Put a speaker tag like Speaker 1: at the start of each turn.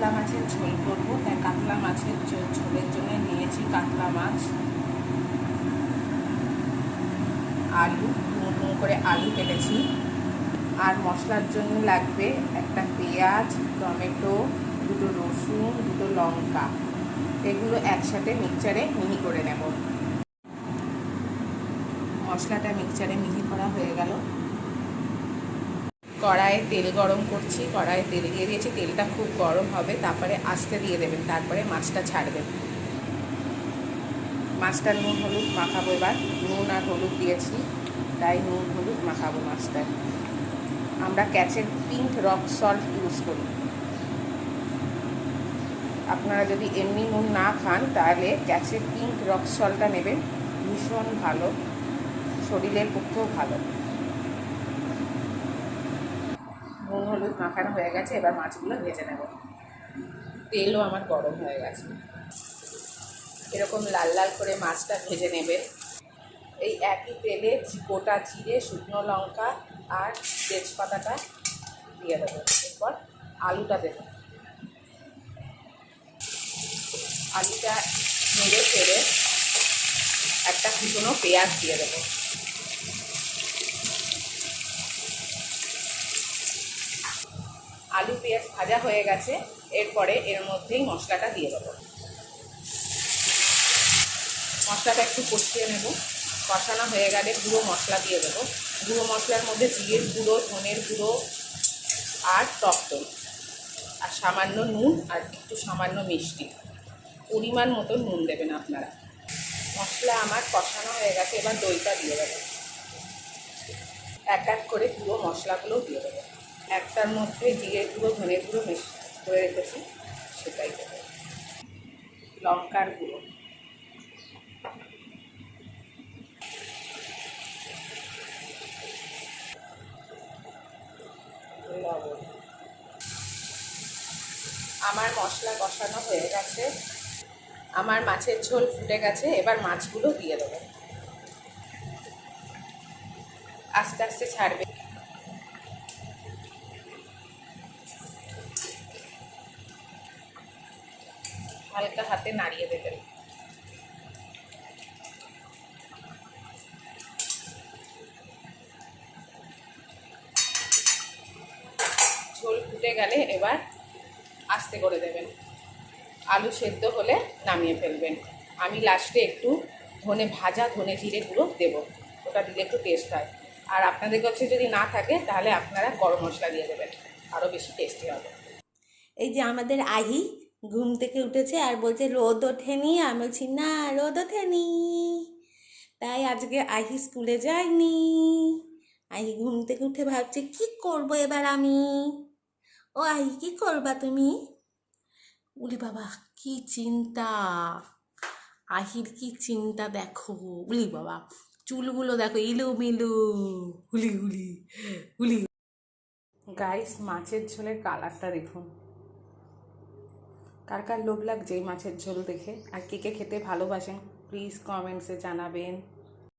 Speaker 1: কাতলা মাছের ঝোল করবো, তাই কাতলা মাছের ঝোলের জন্য নিয়েছি কাতলা মাছ, আলু, ডুমো করে আলু কেটেছি। আর মশলার জন্য লাগবে একটা পেঁয়াজ, টমেটো, দুটো রসুন, দুটো লঙ্কা। এগুলো একসাথে মিক্সচারে মিহি করে নেব। মশলাটা মিক্সচারে মিহি করা হয়ে গেল। কড়াইয়ে তেল গরম করছি, কড়াইয়ে তেল দিয়ে দিয়েছি। তেলটা খুব গরম হবে, তারপরে আস্তে দিয়ে দেবেন, তারপরে মাছটা ছাড়বেন। মাছটা নুন হলুদ মাখাবো। এবার নুন আর হলুদ দিয়েছি, তাই নুন হলুদ মাখাবো মাছটা। আমরা ক্যাচের পিঙ্ক রক সল্ট ইউজ করি। আপনারা যদি এমনি নুন না খান তাহলে ক্যাচের পিঙ্ক রক সল্টটা নেবেন, ভীষণ ভালো, শরীরের পক্ষেও ভালো। নুন হলুদ মাখানো হয়ে গেছে, এবার মাছগুলো ভেজে নেব। তেলও আমার গরম হয়ে গেছে। এরকম লাল লাল করে মাছটা ভেজে নেবে। এই একই তেলে গোটা জিরে, শুকনো লঙ্কা আর তেজপাতাটা দিয়ে দেবো। এরপর আলুটা দেবো। আলুটা নেড়ে ফেড়ে একটা কুচনো পেঁয়াজ দিয়ে দেবো। আলু পেঁয়াজ ভাজা হয়ে গেছে, এরপরে এর মধ্যেই মশলাটা দিয়ে দেবো। মশলাটা একটু কষিয়ে নেব। কষানো হয়ে গেলে গুঁড়ো মশলা দিয়ে দেবো। গুঁড়ো মশলার মধ্যে জিরের গুঁড়ো, ধনের গুঁড়ো আর টক দই আর সামান্য নুন আর একটু সামান্য মিষ্টি, পরিমাণ মতো নুন দেবেন আপনারা। মশলা আমার কষানো হয়ে গেছে, এবার দইটা দিয়ে দেবো। এক এক করে পুরো মশলাগুলো দিয়ে দেবো। একটার মধ্যে জিরের গুঁড়ো, ধনের গুঁড়ো মিশ করে রেখেছি, সেটাই দেবো। লঙ্কার গুঁড়ো, লবণ। আমার মশলা কষানো হয়ে গেছে, আমার মাছের ঝোল ফুটে গেছে। এবার মাছগুলো দিয়ে দেবো। আস্তে আস্তে ছাড়বে। হালকা হাতে নাড়িয়ে দেবেন। ঝোল ফুটে গেলে এবার আস্তে করে দেবেন। আলু সেদ্ধ হলে নামিয়ে ফেলবেন। আমি লাস্টে একটু ভাজা ধনে জিরে গুঁড়ো দেবো, ওটা দিলে একটু টেস্ট হয়। আর আপনাদের কাছে যদি না থাকে তাহলে আপনারা গরম মশলা দিয়ে দেবেন, আরও বেশি টেস্টি হবে।
Speaker 2: এই যে আমাদের আহি ঘুম থেকে উঠেছে আর বলছে রোদ ওঠেনি। আমি বলছি না, রোদ ওঠেনি। তাই আজকে আহি স্কুলে যায়নি। আহি ঘুম থেকে উঠে ভাবছে কি করব এবার আমি। ও আহি, কি করবা তুমি? উলি বাবা, কি চিন্তা! আহির কি চিন্তা দেখো, উলি বাবা, চুলগুলো দেখো ইলুমিলু, হুলি হুলি হুলি।
Speaker 1: গাইস, মাছের ঝোলের কালারটা দেখুন। কার কার লোভ লাগছে এই মাছের ঝোল দেখে? আর কে কে খেতে ভালোবাসেন প্লিজ কমেন্টসে জানাবেন।